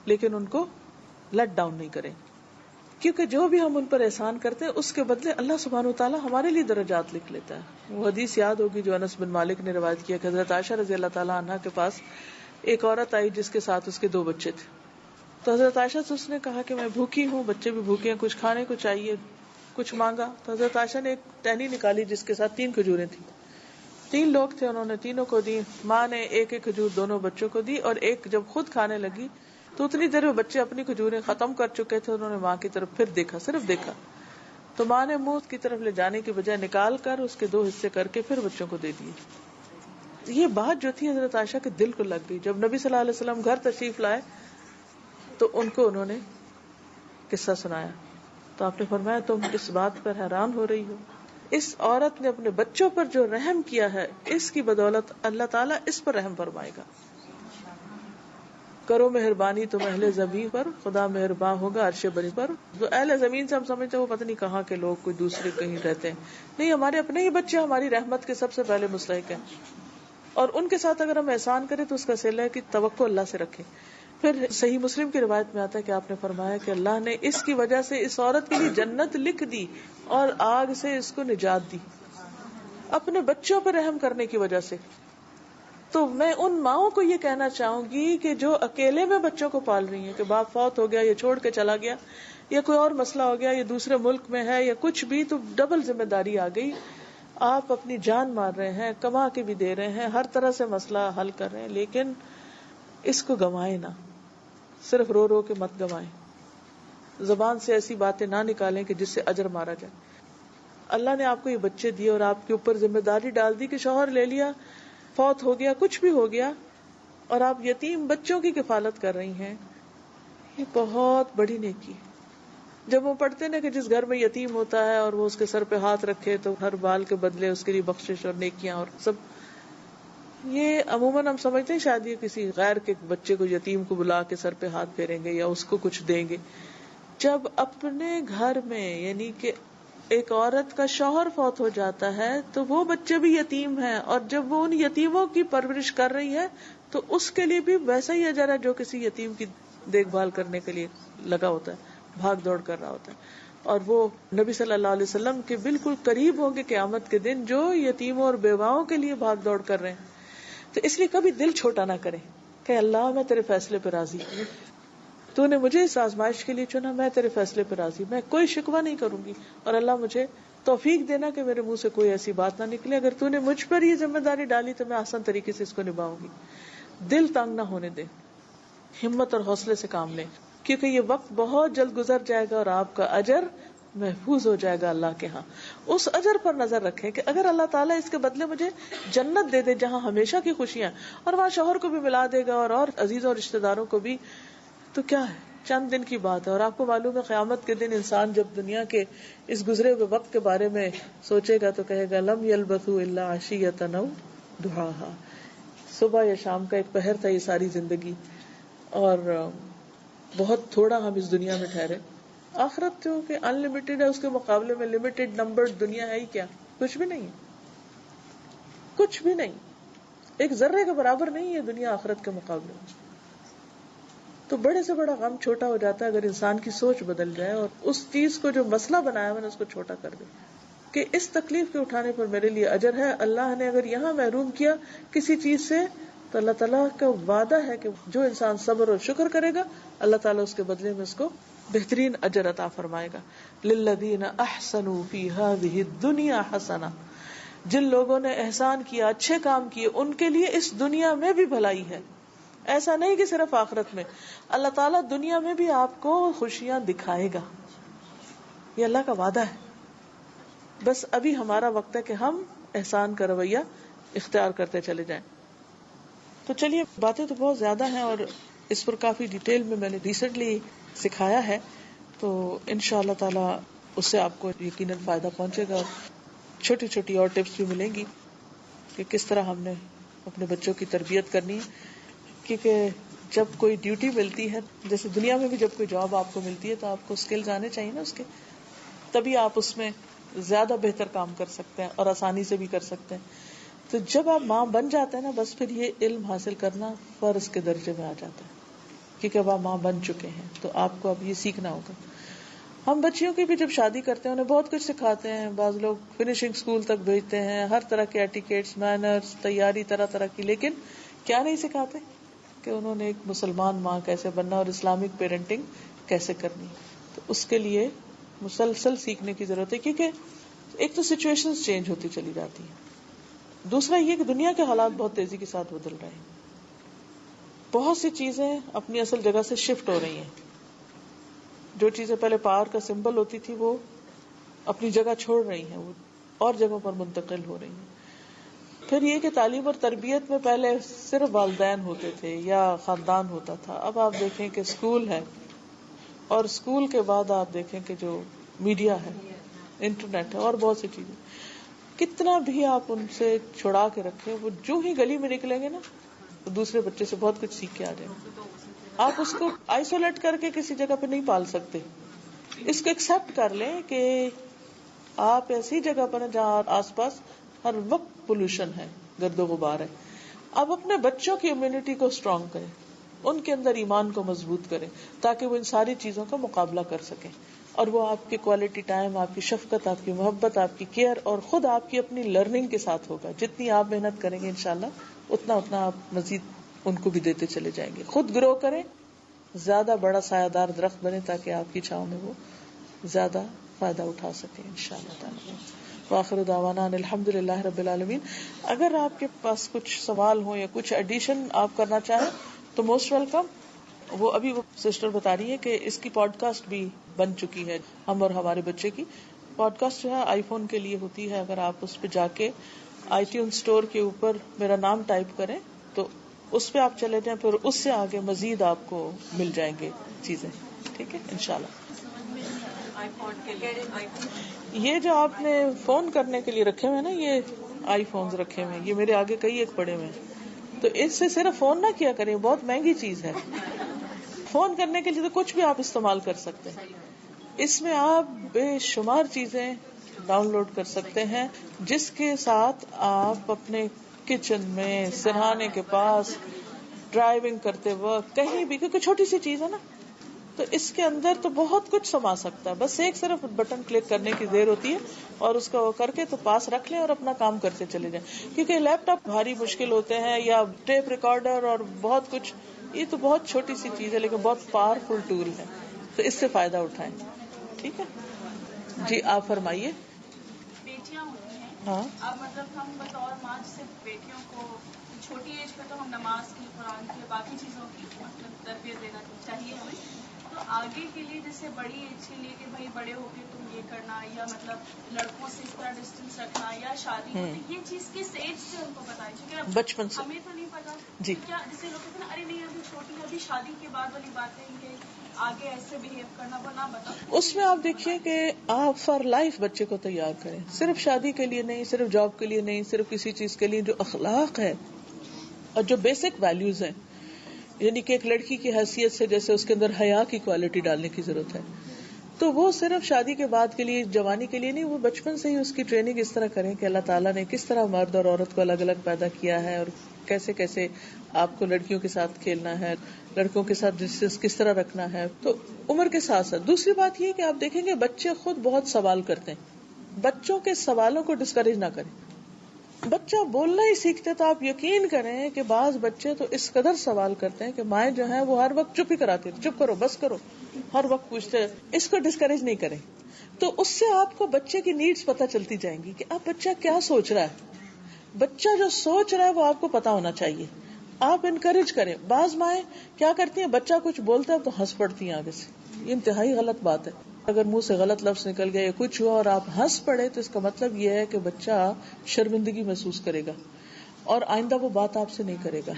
لیکن ان کو لیٹ ڈاؤن نہیں کریں, کیونکہ جو بھی ہم ان پر احسان کرتے ہیں اس کے بدلے اللہ سبحانہ وتعالیٰ ہمارے لیے درجات لکھ لیتا ہے. وہ حدیث یاد ہوگی جو انس بن مالک نے روایت کیا کہ حضرت عائشہ رضی اللہ تعالیٰ عنہا کے پاس ایک عورت آئی جس کے ساتھ اس کے 2 بچے تھے. تو حضرت عائشہ سے اس نے کہا کہ میں بھوکی ہوں, بچے بھی بھوکے ہیں, کچھ کھانے کو چاہیے, کچھ مانگا. تو حضرت عائشہ نے ایک ٹہنی نکالی جس کے ساتھ 3 کھجوریں تھیں. 3 لوگ تھے, انہوں نے تینوں کو دی. ماں نے ایک ایک کھجور دونوں بچوں کو دی, اور ایک جب خود کھانے لگی تو اتنی دیر میں بچے اپنی کھجوریں ختم کر چکے تھے. انہوں نے ماں کی طرف پھر دیکھا, صرف دیکھا, تو ماں نے منہ کی طرف لے جانے کی بجائے نکال کر اس کے 2 حصے کر کے پھر بچوں کو دے دیے. یہ بات جو تھی حضرت عائشہ کے دل کو لگ گئی. جب نبی صلی اللہ علیہ وسلم گھر تشریف لائے تو ان کو انہوں نے قصہ سنایا, تو آپ نے فرمایا تم اس بات پر حیران ہو رہی ہو, اس عورت نے اپنے بچوں پر جو رحم کیا ہے اس کی بدولت اللہ تعالیٰ اس پر رحم فرمائے گا. کرو مہربانی تم اہل زمین پر, خدا مہربان ہوگا عرش بری پر. جو اہل زمین سے ہم سمجھتے ہیں وہ پتہ نہیں کہاں کے لوگ, کوئی دوسرے کہیں رہتے ہیں, نہیں, ہمارے اپنے ہی بچے ہماری رحمت کے سب سے پہلے مستحق ہیں, اور ان کے ساتھ اگر ہم احسان کریں تو اس کا صلہ ہے کہ توقع اللہ سے رکھیں. پھر صحیح مسلم کی روایت میں آتا ہے کہ آپ نے فرمایا کہ اللہ نے اس کی وجہ سے اس عورت کے لیے جنت لکھ دی اور آگ سے اس کو نجات دی, اپنے بچوں پر رحم کرنے کی وجہ سے. تو میں ان ماؤں کو یہ کہنا چاہوں گی کہ جو اکیلے میں بچوں کو پال رہی ہیں, کہ باپ فوت ہو گیا یا چھوڑ کے چلا گیا یا کوئی اور مسئلہ ہو گیا یا دوسرے ملک میں ہے یا کچھ بھی, تو ڈبل ذمہ داری آ گئی. آپ اپنی جان مار رہے ہیں, کما کے بھی دے رہے ہیں, ہر طرح سے مسئلہ حل کر رہے ہیں, لیکن اس کو گنوائیں نہ, صرف رو رو کے مت گنوائیں. زبان سے ایسی باتیں نہ نکالیں کہ جس سے اجر مارا جائے. اللہ نے آپ کو یہ بچے دیے اور آپ کے اوپر ذمہ داری ڈال دی کہ شوہر لے لیا, فوت ہو گیا, کچھ بھی ہو گیا, اور آپ یتیم بچوں کی کفالت کر رہی ہیں. یہ بہت بڑی نیکی. جب وہ پڑھتے نا کہ جس گھر میں یتیم ہوتا ہے اور وہ اس کے سر پہ ہاتھ رکھے تو ہر بال کے بدلے اس کے لیے بخشش اور نیکیاں اور سب, یہ عموماً ہم سمجھتے ہیں شاید یہ کسی غیر کے بچے کو, یتیم کو بلا کے سر پہ ہاتھ پھیریں گے یا اس کو کچھ دیں گے. جب اپنے گھر میں, یعنی کہ ایک عورت کا شوہر فوت ہو جاتا ہے تو وہ بچے بھی یتیم ہیں, اور جب وہ ان یتیموں کی پرورش کر رہی ہے تو اس کے لیے بھی ویسا ہی اجر ہے جو کسی یتیم کی دیکھ بھال کرنے کے لیے لگا ہوتا ہے, بھاگ دوڑ کر رہا ہوتا ہے. اور وہ نبی صلی اللہ علیہ وسلم کے بالکل قریب ہوں گے قیامت کے دن, جو یتیموں اور بیواؤں کے لیے بھاگ دوڑ کر رہے ہیں. تو اس لیے کبھی دل چھوٹا نہ کریں کہ اللہ میں تیرے فیصلے پہ راضی ہوں, تو نے مجھے اس آزمائش کے لیے چنا, میں تیرے فیصلے پہ راضی, میں کوئی شکوہ نہیں کروں گی, اور اللہ مجھے توفیق دینا کہ میرے منہ سے کوئی ایسی بات نہ نکلے. اگر تو نے مجھ پر یہ ذمہ داری ڈالی تو میں آسان طریقے سے اس کو نبھاؤں گی. دل تنگ نہ ہونے دیں, ہمت اور حوصلے سے کام لیں, کیونکہ یہ وقت بہت جلد گزر جائے گا اور آپ کا اجر محفوظ ہو جائے گا اللہ کے ہاں. اس اجر پر نظر رکھیں کہ اگر اللہ تعالیٰ اس کے بدلے مجھے جنت دے دے جہاں ہمیشہ کی خوشیاں, اور وہاں شوہر کو بھی ملا دے گا اور عزیزوں اور رشتہ داروں کو بھی, تو کیا ہے, چند دن کی بات ہے. اور آپ کو معلوم ہے قیامت کے دن انسان جب دنیا کے اس گزرے ہوئے وقت کے بارے میں سوچے گا تو کہے گا لم یلبثوا الا عشیۃ او ضحاھا, صبح یا شام کا ایک پہر تھا یہ ساری زندگی, اور بہت تھوڑا ہم اس دنیا میں ٹھہرے. آخرت جو کہ ان لمیٹڈ ہے, اس کے مقابلے میں لمیٹڈ نمبرڈ دنیا ہے ہی کیا, کچھ بھی نہیں, کچھ بھی نہیں, ایک ذرے کے برابر نہیں ہے دنیا آخرت کے مقابلے میں. تو بڑے سے بڑا غم چھوٹا ہو جاتا ہے اگر انسان کی سوچ بدل جائے اور اس چیز کو جو مسئلہ بنایا میں نے اس کو چھوٹا کر دے کہ اس تکلیف کے اٹھانے پر میرے لیے اجر ہے. اللہ نے اگر یہاں محروم کیا کسی چیز سے تو اللہ تعالیٰ کا وعدہ ہے کہ جو انسان صبر اور شکر کرے گا اللہ تعالیٰ اس کے بدلے میں اس کو بہترین اجر عطا فرمائے گا. للذین احسنوا فی ہذہ الدنیا حسنہ, جن لوگوں نے احسان کیا, اچھے کام کیے, ان کے لیے اس دنیا میں بھی بھلائی ہے. ایسا نہیں کہ صرف آخرت میں, اللہ تعالیٰ دنیا میں بھی آپ کو خوشیاں دکھائے گا, یہ اللہ کا وعدہ ہے. بس ابھی ہمارا وقت ہے کہ ہم احسان کا رویہ اختیار کرتے چلے جائیں. تو چلیے, باتیں تو بہت زیادہ ہیں اور اس پر کافی ڈیٹیل میں نے ریسنٹلی سکھایا ہے, تو انشاءاللہ تعالی اس سے آپ کو یقیناً فائدہ پہنچے گا. چھوٹی چھوٹی اور ٹپس بھی ملیں گی کہ کس طرح ہم نے اپنے بچوں کی تربیت کرنی ہے, کیونکہ جب کوئی ڈیوٹی ملتی ہے, جیسے دنیا میں بھی جب کوئی جاب آپ کو ملتی ہے تو آپ کو اسکلز آنے چاہیے نا اس کے, تبھی آپ اس میں زیادہ بہتر کام کر سکتے ہیں اور آسانی سے بھی کر سکتے ہیں. تو جب آپ ماں بن جاتے ہیں نا، بس پھر یہ علم حاصل کرنا فرض کے درجے میں آ جاتا ہے، کیونکہ اب آپ ماں بن چکے ہیں تو آپ کو اب یہ سیکھنا ہوگا. ہم بچیوں کی بھی جب شادی کرتے ہیں انہیں بہت کچھ سکھاتے ہیں. بعض لوگ فنیشنگ اسکول تک بھیجتے ہیں، ہر طرح کے ایٹیکیٹس، مینرز، تیاری طرح طرح کی، لیکن کیا نہیں سکھاتے کہ انہوں نے ایک مسلمان ماں کیسے بننا اور اسلامک پیرنٹنگ کیسے کرنی. تو اس کے لیے مسلسل سیکھنے کی ضرورت ہے، کیونکہ ایک تو سچویشنز چینج ہوتی چلی جاتی ہیں، دوسرا یہ کہ دنیا کے حالات بہت تیزی کے ساتھ بدل رہے ہیں. بہت سی چیزیں اپنی اصل جگہ سے شفٹ ہو رہی ہیں. جو چیزیں پہلے پاور کا سمبل ہوتی تھی وہ اپنی جگہ چھوڑ رہی ہیں، وہ اور جگہوں پر منتقل ہو رہی ہیں. پھر یہ کہ تعلیم اور تربیت میں پہلے صرف والدین ہوتے تھے یا خاندان ہوتا تھا، اب آپ دیکھیں کہ اسکول ہے، اور اسکول کے بعد آپ دیکھیں کہ جو میڈیا ہے، انٹرنیٹ ہے، اور بہت سی چیزیں. کتنا بھی آپ ان سے چھڑا کے رکھیں، وہ جو ہی گلی میں نکلیں گے نا تو دوسرے بچے سے بہت کچھ سیکھ کے آ جائیں گے. آپ اس کو آئسولیٹ کر کے کسی جگہ پہ نہیں پال سکتے. اس کو ایکسپٹ کر لیں کہ آپ ایسی جگہ پر ہیں جہاں آس پاس ہر وقت پولوشن ہے، گرد و غبار ہے. اب اپنے بچوں کی امیونٹی کو اسٹرانگ کریں، ان کے اندر ایمان کو مضبوط کریں تاکہ وہ ان ساری چیزوں کا مقابلہ کر سکیں، اور وہ آپ کی کوالٹی ٹائم، آپ کی شفقت، آپ کی محبت، آپ کی کیئر اور خود آپ کی اپنی لرننگ کے ساتھ ہوگا. جتنی آپ محنت کریں گے انشاءاللہ اتنا آپ مزید ان کو بھی دیتے چلے جائیں گے. خود گرو کریں، زیادہ بڑا سایہ دار درخت بنے تاکہ آپ کی چھاؤں میں وہ زیادہ فائدہ اٹھا سکیں انشاءاللہ تعالی. وآخر دعوانا ان الحمدللہ رب العالمین. اگر آپ کے پاس کچھ سوال ہو یا کچھ ایڈیشن آپ کرنا چاہیں تو موسٹ ویلکم. وہ سسٹر بتا رہی ہے کہ اس کی پوڈ کاسٹ بھی بن چکی ہے، ہم اور ہمارے بچے کی پوڈ کاسٹ جو ہے آئی فون کے لیے ہوتی ہے. اگر آپ اس پہ جا کے آئی ٹیون اسٹور کے اوپر میرا نام ٹائپ کریں تو اس پہ آپ چلے جائیں، پھر اس سے آگے مزید آپ کو مل جائیں گے چیزیں. ٹھیک ہے انشاءاللہ. یہ جو آپ نے فون کرنے کے لیے رکھے ہوئے نا، یہ آئی فونز رکھے ہوئے ہیں، یہ میرے آگے کئی ایک پڑے ہوئے ہیں، تو اس سے صرف فون نہ کیا کریں، بہت مہنگی چیز ہے. فون کرنے کے لیے تو کچھ بھی آپ استعمال کر سکتے ہیں. اس میں آپ بے شمار چیزیں ڈاؤن لوڈ کر سکتے ہیں جس کے ساتھ آپ اپنے کچن میں، سرہانے کے پاس، ڈرائیونگ کرتے وقت، کہیں بھی، کیونکہ چھوٹی سی چیز ہے نا، تو اس کے اندر تو بہت کچھ سما سکتا ہے. بس ایک صرف بٹن کلک کرنے کی دیر ہوتی ہے اور اس کا وہ کر کے تو پاس رکھ لیں اور اپنا کام کرتے چلے جائیں. کیونکہ لیپ ٹاپ بھاری مشکل ہوتے ہیں یا ٹیپ ریکارڈر اور بہت کچھ، یہ تو بہت چھوٹی سی چیز ہے لیکن بہت پاورفل ٹول ہے، تو اس سے فائدہ اٹھائیں. ٹھیک ہے جی، آپ فرمائیے. بیٹیاں ہوتی ہیں، ہاں، اب مطلب ہم بطور ماں جیسے بیٹیوں کو چھوٹی ایج پہ تو ہم نماز کی، قرآن کی، باقی چیزوں کی مطلب تربیت دینا چاہیے ہمیں. تو آگے کے لیے جیسے بڑی ایج کے لیے کہ بھائی بڑے ہو کے تم یہ کرنا، یا مطلب لڑکوں سے اس طرح ڈسٹینس رکھنا، یا شادی ہوتی، یہ چیز کس ایج سے ان کو بتائی؟ کیونکہ بچپن سے. ہمیں تو نہیں پتا جی، کیا، جیسے لوگ کہتے ہیں نا ارے نہیں ابھی چھوٹی ہے، ابھی شادی کے بعد والی باتیں کہ آگے ایسے بہیو کرنا، وہ نہ بتا. اس میں آپ دیکھیے کہ آپ فار لائف بچے کو تیار کریں، صرف شادی کے لیے نہیں، صرف جاب کے لیے نہیں، صرف کسی چیز کے لیے. جو اخلاق ہے اور جو بیسک ویلیوز ہیں، یعنی کہ ایک لڑکی کی حیثیت سے جیسے اس کے اندر حیا کی کوالٹی ڈالنے کی ضرورت ہے، تو وہ صرف شادی کے بعد کے لیے، جوانی کے لیے نہیں، وہ بچپن سے ہی اس کی ٹریننگ اس طرح کریں کہ اللہ تعالیٰ نے کس طرح مرد اور عورت کو الگ الگ پیدا کیا ہے، اور کیسے کیسے آپ کو لڑکیوں کے ساتھ کھیلنا ہے، لڑکوں کے ساتھ ڈسٹینس کس طرح رکھنا ہے. تو عمر کے ساتھ ساتھ دوسری بات یہ کہ آپ دیکھیں گے بچے خود بہت سوال کرتے ہیں، بچوں کے سوالوں کو ڈسکریج نہ کریں. بچہ بولنا ہی سیکھتے تو آپ یقین کریں کہ بعض بچے تو اس قدر سوال کرتے ہیں کہ مائیں جو ہیں وہ ہر وقت چپ ہی کراتی ہیں، چپ کرو، بس کرو، ہر وقت پوچھتے ہیں. اس کو ڈسکریج نہیں کریں، تو اس سے آپ کو بچے کی نیڈز پتہ چلتی جائیں گی کہ اب بچہ کیا سوچ رہا ہے. بچہ جو سوچ رہا ہے وہ آپ کو پتا ہونا چاہیے. آپ انکریج کریں. بعض مائیں کیا کرتی ہیں، بچہ کچھ بولتا ہے تو ہنس پڑتی ہیں آگے سے. یہ انتہائی غلط بات ہے. اگر منہ سے غلط لفظ نکل گیا یا کچھ ہوا اور آپ ہنس پڑے تو اس کا مطلب یہ ہے کہ بچہ شرمندگی محسوس کرے گا اور آئندہ وہ بات آپ سے نہیں کرے گا.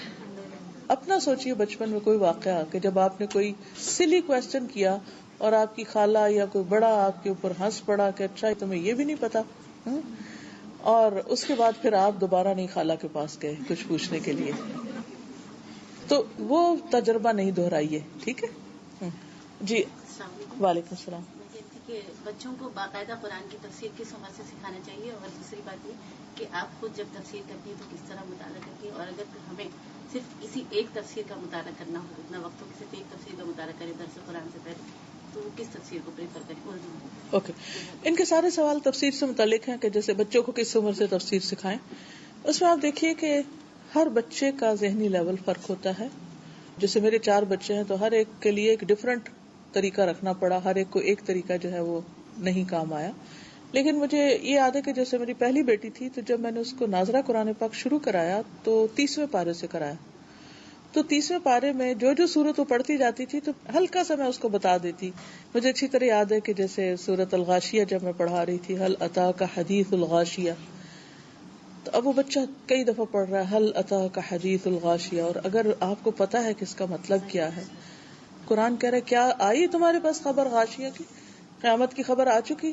اپنا سوچئے بچپن میں کوئی واقعہ کہ جب آپ نے کوئی سلی کوسچن کیا اور آپ کی خالہ یا کوئی بڑا آپ کے اوپر ہنس پڑا کہ اچھا تمہیں یہ بھی نہیں پتا، اور اس کے بعد پھر آپ دوبارہ نہیں خالہ کے پاس گئے کچھ پوچھنے کے لیے، تو وہ تجربہ نہیں دہرائیے. ٹھیک ہے جی. وعلیکم السلام. کہ بچوں کو باقاعدہ قرآن کی تفسیر کس عمر سے سکھانا چاہیے، اور دوسری بات یہ کہ آپ خود جب تفسیر کرتی ہیں تو کس طرح مطالعہ کرتی ہیں، اور اگر ہمیں صرف کسی ایک تفسیر کا مطالعہ کرنا ہو، اتنا وقت ہو کہ صرف ایک تفسیر کا مطالعہ کریں درس قرآن سے پہلے، تو وہ کس تفسیر کو پریفر کریں اردو میں؟ اوکے، ان کے سارے سوال تفسیر سے متعلق ہیں کہ جیسے بچوں کو کس عمر سے تفسیر سکھائیں. اس میں آپ دیکھیے کہ ہر بچے کا ذہنی لیول فرق ہوتا ہے. جیسے میرے 4 بچے ہیں تو ہر ایک کے لیے ایک ڈفرنٹ طریقہ رکھنا پڑا، ہر ایک کو ایک طریقہ جو ہے وہ نہیں کام آیا. لیکن مجھے یہ یاد ہے کہ جیسے میری پہلی بیٹی تھی تو جب میں نے اس کو ناظرہ قرآن پاک شروع کرایا تو 30ویں پارے سے کرایا. تو 30ویں پارے میں جو جو سورت وہ پڑھتی جاتی تھی تو ہلکا سا میں اس کو بتا دیتی. مجھے اچھی طرح یاد ہے کہ جیسے سورت الغاشیہ جب میں پڑھا رہی تھی، هل اتاک حدیث الغاشیہ، تو اب وہ بچہ کئی دفعہ پڑھ رہا ہے هل اتاک حدیث الغاشیہ، اور اگر آپ کو پتا ہے کہ اس کا مطلب کیا ہے، قرآن کہہ رہا ہے کیا آئی تمہارے پاس خبر غاشیہ کی، قیامت کی خبر آ چکی،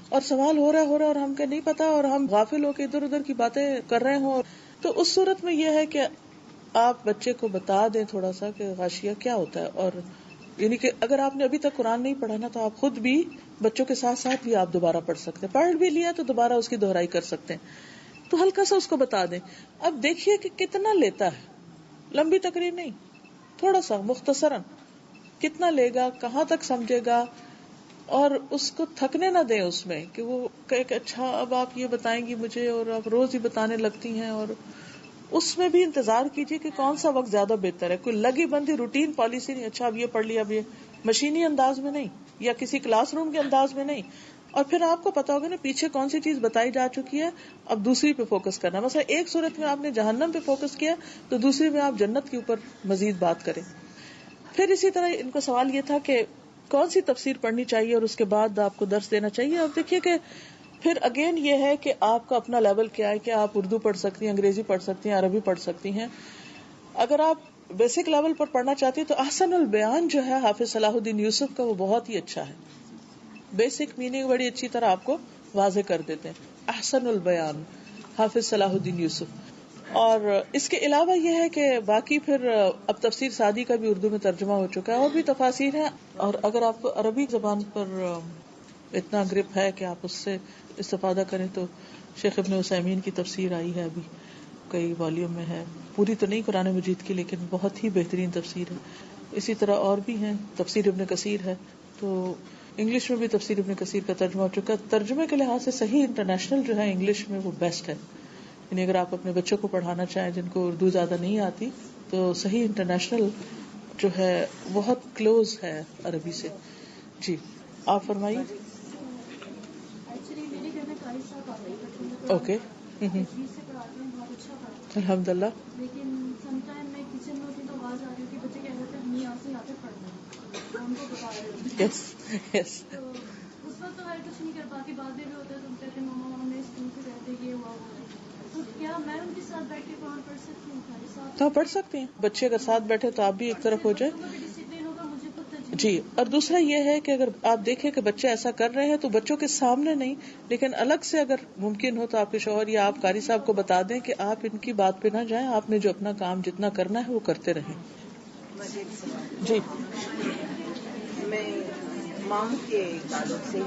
اور سوال ہو رہا اور ہم کہ نہیں پتا، اور ہم غافل ہو کے ادھر ادھر کی باتیں کر رہے ہوں. تو اس صورت میں یہ ہے کہ آپ بچے کو بتا دیں تھوڑا سا کہ غاشیہ کیا ہوتا ہے. اور یعنی کہ اگر آپ نے ابھی تک قرآن نہیں پڑھا نا تو آپ خود بھی بچوں کے ساتھ ساتھ بھی آپ دوبارہ پڑھ سکتے ہیں، پڑھ بھی لیا تو دوبارہ اس کی دہرائی کر سکتے ہیں. تو ہلکا سا اس کو بتا دیں. اب دیکھیے کہ کتنا لیتا ہے، لمبی تقریر نہیں، تھوڑا سا مختصراً کتنا لے گا، کہاں تک سمجھے گا، اور اس کو تھکنے نہ دیں اس میں کہ وہ کہ اچھا اب آپ یہ بتائیں گی مجھے اور آپ روز ہی بتانے لگتی ہیں. اور اس میں بھی انتظار کیجیے کہ کون سا وقت زیادہ بہتر ہے. کوئی لگی بندی روٹین پالیسی نہیں، اچھا اب یہ پڑھ لیا، اب یہ مشینی انداز میں نہیں یا کسی کلاس روم کے انداز میں نہیں. اور پھر آپ کو پتا ہوگا نا پیچھے کون سی چیز بتائی جا چکی ہے، اب دوسری پہ فوکس کرنا. مثلا ایک صورت میں آپ نے جہنم پہ فوکس کیا تو دوسری میں آپ جنت کے اوپر مزید بات کریں. پھر اسی طرح ان کا سوال یہ تھا کہ کون سی تفسیر پڑھنی چاہیے اور اس کے بعد آپ کو درس دینا چاہیے. اب دیکھیے کہ پھر اگین یہ ہے کہ آپ کا اپنا لیول کیا ہے کہ آپ اردو پڑھ سکتی ہیں، انگریزی پڑھ سکتی ہیں، عربی پڑھ سکتی ہیں. اگر آپ بیسک لیول پر پڑھنا چاہتی ہیں تو احسن البیان جو ہے حافظ صلاح الدین یوسف کا، وہ بہت ہی اچھا ہے. بیسک میننگ بڑی اچھی طرح آپ کو واضح کر دیتے ہیں. احسن البیان حافظ صلاح الدین یوسف. اور اس کے علاوہ یہ ہے کہ باقی پھر اب تفسیر سعدی کا بھی اردو میں ترجمہ ہو چکا ہے، اور بھی تفاسیر ہیں. اور اگر آپ کو عربی زبان پر اتنا گرپ ہے کہ آپ اس سے استفادہ کریں تو شیخ ابن عثیمین کی تفسیر آئی ہے، ابھی کئی والیوم میں ہے، پوری تو نہیں قرآن مجید کی لیکن بہت ہی بہترین تفسیر ہے. اسی طرح اور بھی ہیں، تفسیر ابن کثیر ہے. تو انگلش میں بھی تفسیر ابن کثیر کا ترجمہ ہو چکا. ترجمے کے لحاظ سے صحیح انٹرنیشنل جو ہے انگلش میں وہ بیسٹ ہے. یعنی اگر آپ اپنے بچوں کو پڑھانا چاہیں جن کو اردو زیادہ نہیں آتی تو صحیح انٹرنیشنل جو ہے بہت کلوز ہے عربی سے. جی آپ فرمائیے. اوکے، الحمد للہ. لیکن سم ٹائم میں کچن میں ہوتی تو آواز آ رہی ہوتی، بچے کہہ رہے تھے ہم یہاں سے آتے پڑھنا، ان کو بتا رہے ہوتے. یس یس. تو اس وقت تو ہر کچھ نہیں کر پاتی، بعد میں بھی ہوتا ہے تو کہتے ہیں ماما ہم نے اسکول سے کہتے یہ ہوا ہوا ہے. تو کیا میں ان کے ساتھ بیٹھ کے قرآن پڑھ سکتی ہوں ہمارے ساتھ؟ تو پڑھ سکتے ہیں، بچے اگر ساتھ بیٹھے تو آپ بھی ایک طرف ہو جائے. ڈسپلن ہوگا مجھے خود جی. اور دوسرا یہ ہے کہ اگر آپ دیکھیں کہ بچے ایسا کر رہے ہیں تو بچوں کے سامنے نہیں لیکن الگ سے اگر ممکن ہو تو آپ کے شوہر یا آپ قاری صاحب کو بتا دیں کہ آپ ان کی بات پہ نہ جائیں، آپ نے جو اپنا کام جتنا کرنا ہے وہ کرتے رہیں. جی. میں ماں کے تعلق سے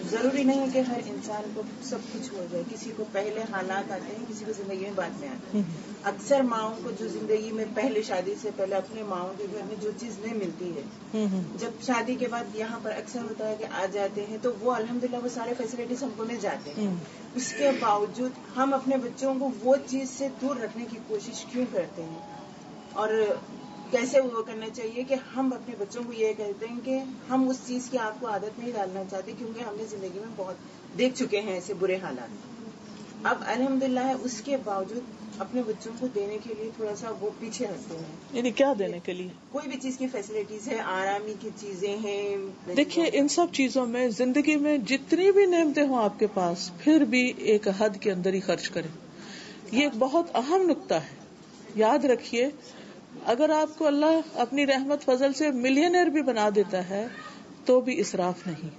ضروری نہیں ہے کہ ہر انسان کو سب کچھ ہو جائے. کسی کو پہلے حالات آتے ہیں، کسی کو زندگی میں بعد میں آتے ہیں. اکثر ماؤں کو جو زندگی میں پہلے شادی سے پہلے اپنے ماؤں کے گھر میں جو چیز نہیں ملتی ہے، جب شادی کے بعد یہاں پر اکثر ہوتا ہے کہ آ جاتے ہیں تو وہ الحمدللہ وہ سارے فیسلٹیز ہم کو مل جاتے ہیں. اس کے باوجود ہم اپنے بچوں کو وہ چیز سے دور رکھنے کی کوشش کیوں کرتے ہیں؟ اور کیسے وہ کرنا چاہیے کہ ہم اپنے بچوں کو یہ کہتے ہیں کہ ہم اس چیز کی آپ کو عادت نہیں ڈالنا چاہتے کیونکہ ہم نے زندگی میں بہت دیکھ چکے ہیں ایسے برے حالات. اب الحمدللہ اس کے باوجود اپنے بچوں کو دینے کے لیے تھوڑا سا وہ پیچھے ہٹتے ہیں. یعنی کیا دینے کے لیے؟ کوئی بھی چیز کی فیسلٹیز ہے، آرامی کی چیزیں ہیں. دیکھیے ان سب چیزوں میں زندگی میں جتنی بھی نعمتیں ہوں آپ کے پاس پھر بھی ایک حد کے اندر ہی خرچ کریں. یہ ایک بہت اہم نقطہ ہے، یاد رکھیے. اگر آپ کو اللہ اپنی رحمت فضل سے ملینئر بھی بنا دیتا ہے تو بھی اسراف نہیں.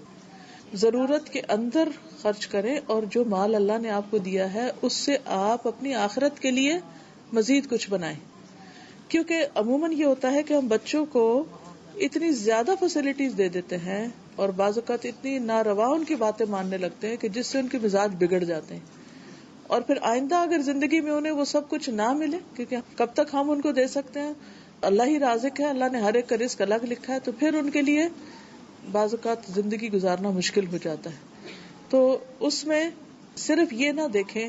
ضرورت کے اندر خرچ کریں، اور جو مال اللہ نے آپ کو دیا ہے اس سے آپ اپنی آخرت کے لیے مزید کچھ بنائیں. کیونکہ عموماً یہ ہوتا ہے کہ ہم بچوں کو اتنی زیادہ فیسلٹیز دے دیتے ہیں اور بعض اوقات اتنی ناروا ان کی باتیں ماننے لگتے ہیں کہ جس سے ان کے مزاج بگڑ جاتے ہیں. اور پھر آئندہ اگر زندگی میں انہیں وہ سب کچھ نہ ملے، کیونکہ کب تک ہم ان کو دے سکتے ہیں، اللہ ہی رازق ہے، اللہ نے ہر ایک کا رزق الگ لکھا ہے، تو پھر ان کے لیے بعض اوقات زندگی گزارنا مشکل ہو جاتا ہے. تو اس میں صرف یہ نہ دیکھیں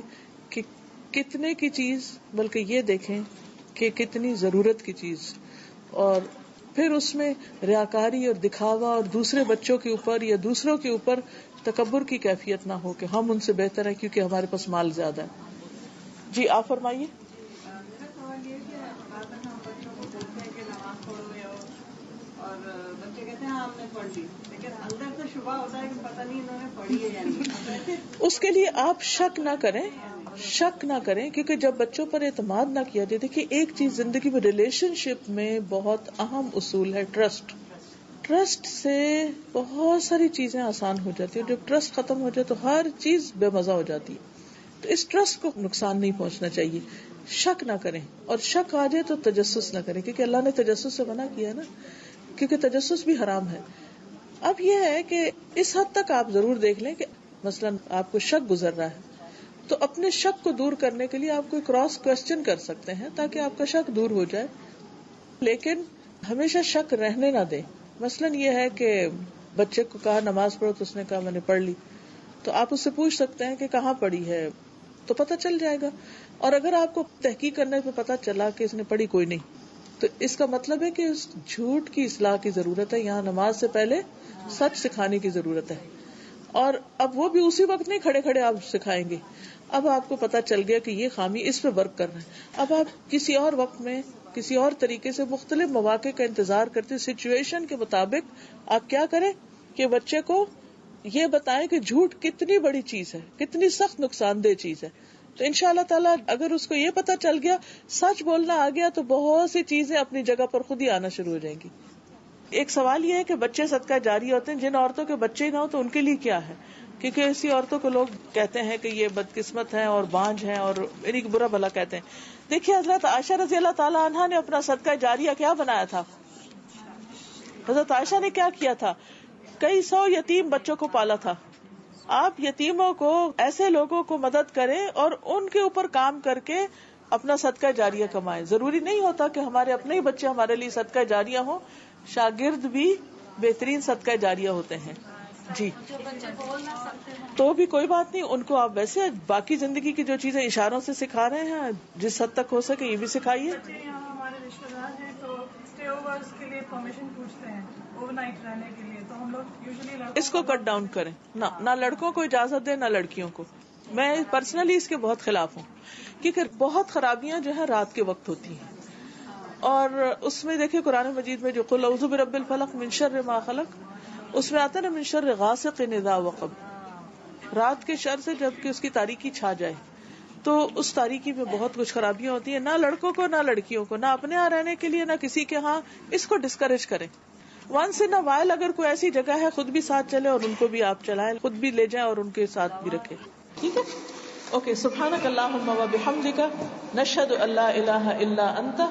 کہ کتنے کی چیز، بلکہ یہ دیکھیں کہ کتنی ضرورت کی چیز، اور پھر اس میں ریاکاری اور دکھاوا اور دوسرے بچوں کے اوپر یا دوسروں کے اوپر تکبر کی کیفیت نہ ہو کہ ہم ان سے بہتر ہیں کیونکہ ہمارے پاس مال زیادہ ہے. جی آپ فرمائیے. میرا سوال یہ ہے کہ بعض دفعہ ہم بچوں کو بولتے ہیں کہ نماز پڑھو یا اور بچے کہتے ہیں ہاں ہم نے پڑھ لی، لیکن اندر تو شبہ ہوتا ہے کہ پتہ نہیں انہوں نے پڑھی ہے یا نہیں. اس کے لیے آپ شک نہ کریں کیونکہ جب بچوں پر اعتماد نہ کیا جائے. دیکھیے ایک چیز زندگی میں ریلیشن شپ میں بہت اہم اصول ہے ٹرسٹ سے بہت ساری چیزیں آسان ہو جاتی ہیں. جب ٹرسٹ ختم ہو جائے تو ہر چیز بے مزہ ہو جاتی ہے. تو اس ٹرسٹ کو نقصان نہیں پہنچنا چاہیے. شک نہ کریں، اور شک آ جائے تو تجسس نہ کریں، کیونکہ اللہ نے تجسس سے منع کیا ہے نا، کیونکہ تجسس بھی حرام ہے. اب یہ ہے کہ اس حد تک آپ ضرور دیکھ لیں کہ مثلا آپ کو شک گزر رہا ہے تو اپنے شک کو دور کرنے کے لیے آپ کوئی کراس کوشچن کر سکتے ہیں تاکہ آپ کا شک دور ہو جائے. لیکن ہمیشہ شک رہنے نہ دیں. مثلا یہ ہے کہ بچے کو کہا نماز پڑھو تو اس نے کہا میں نے پڑھ لی، تو آپ اس سے پوچھ سکتے ہیں کہ کہاں پڑھی ہے، تو پتہ چل جائے گا. اور اگر آپ کو تحقیق کرنے پہ پتہ چلا کہ اس نے پڑھی کوئی نہیں، تو اس کا مطلب ہے کہ اس جھوٹ کی اصلاح کی ضرورت ہے. یہاں نماز سے پہلے سچ سکھانے کی ضرورت ہے. اور اب وہ بھی اسی وقت نہیں کھڑے کھڑے آپ سکھائیں گے. اب آپ کو پتا چل گیا کہ یہ خامی اس پہ ورک کر رہا ہے. اب آپ کسی اور وقت میں کسی اور طریقے سے مختلف مواقع کا انتظار کرتے، سچویشن کے مطابق آپ کیا کریں کہ بچے کو یہ بتائیں کہ جھوٹ کتنی بڑی چیز ہے، کتنی سخت نقصان دہ چیز ہے. تو انشاءاللہ تعالیٰ اگر اس کو یہ پتا چل گیا، سچ بولنا آ گیا، تو بہت سی چیزیں اپنی جگہ پر خود ہی آنا شروع ہو جائیں گی. ایک سوال یہ ہے کہ بچے صدقہ جاری ہوتے ہیں، جن عورتوں کے بچے نہ ہو تو ان کے لیے کیا ہے؟ کیونکہ ایسی عورتوں کو لوگ کہتے ہیں کہ یہ بدقسمت ہیں اور بانجھ ہیں اور انہیں برا بھلا کہتے ہیں. دیکھیے حضرت عائشہ رضی اللہ تعالی عنہا نے اپنا صدقہ جاریہ کیا بنایا تھا؟ حضرت عائشہ نے کیا کیا تھا؟ کئی 100 یتیم بچوں کو پالا تھا. آپ یتیموں کو، ایسے لوگوں کو مدد کریں اور ان کے اوپر کام کر کے اپنا صدقہ جاریہ کمائیں. ضروری نہیں ہوتا کہ ہمارے اپنے ہی بچے ہمارے لیے صدقہ جاریہ ہوں، شاگرد بھی بہترین صدقہ جاریہ ہوتے ہیں. جی تو بھی کوئی بات نہیں، ان کو آپ ویسے باقی زندگی کی جو چیزیں اشاروں سے سکھا رہے ہیں جس حد تک ہو سکے یہ بھی سکھائیے. یہاں ہمارے رشتے دار ہیں تو اسٹے اوورز کے لیے پرمیشن پوچھتے ہیں اوور نائٹ رہنے کے لیے، تو ہم لوگ یوزلی اس کو کٹ ڈاؤن کریں. نہ لڑکوں کو اجازت دیں نہ لڑکیوں کو. میں پرسنلی اس کے بہت خلاف ہوں، کیونکہ بہت خرابیاں جو ہے رات کے وقت ہوتی ہیں. اور اس میں دیکھیں قرآن مجید میں جو قل اعوذ برب الفلق من شر ما خلق، اس میں آتا ہے نا من شر غاسق اذا وقب، رات کے شر سے جب کہ اس کی تاریکی چھا جائے. تو اس تاریکی میں بہت کچھ خرابیاں ہوتی ہیں. نہ لڑکوں کو نہ لڑکیوں کو، نہ اپنے ہاں رہنے کے لیے نہ کسی کے ہاں. اس کو ڈسکریج کریں. ونس ان اے وائل اگر کوئی ایسی جگہ ہے خود بھی ساتھ چلے اور ان کو بھی آپ چلائیں، خود بھی لے جائیں اور ان کے ساتھ بھی رکھیں. ٹھیک ہے، اوکے. سبحانک اللہم و بحمدک، نشہد ان لا الہ الا انت،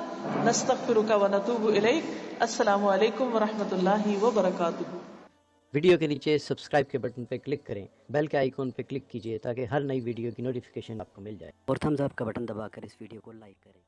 نستغفرک و نتوب الیک. السلام علیکم و رحمۃ اللہ وبرکاتہ. ویڈیو کے نیچے سبسکرائب کے بٹن پہ کلک کریں، بیل کے آئیکن پہ کلک کیجئے تاکہ ہر نئی ویڈیو کی نوٹیفیکیشن آپ کو مل جائے، اور تھمز اپ کا بٹن دبا کر اس ویڈیو کو لائک کریں.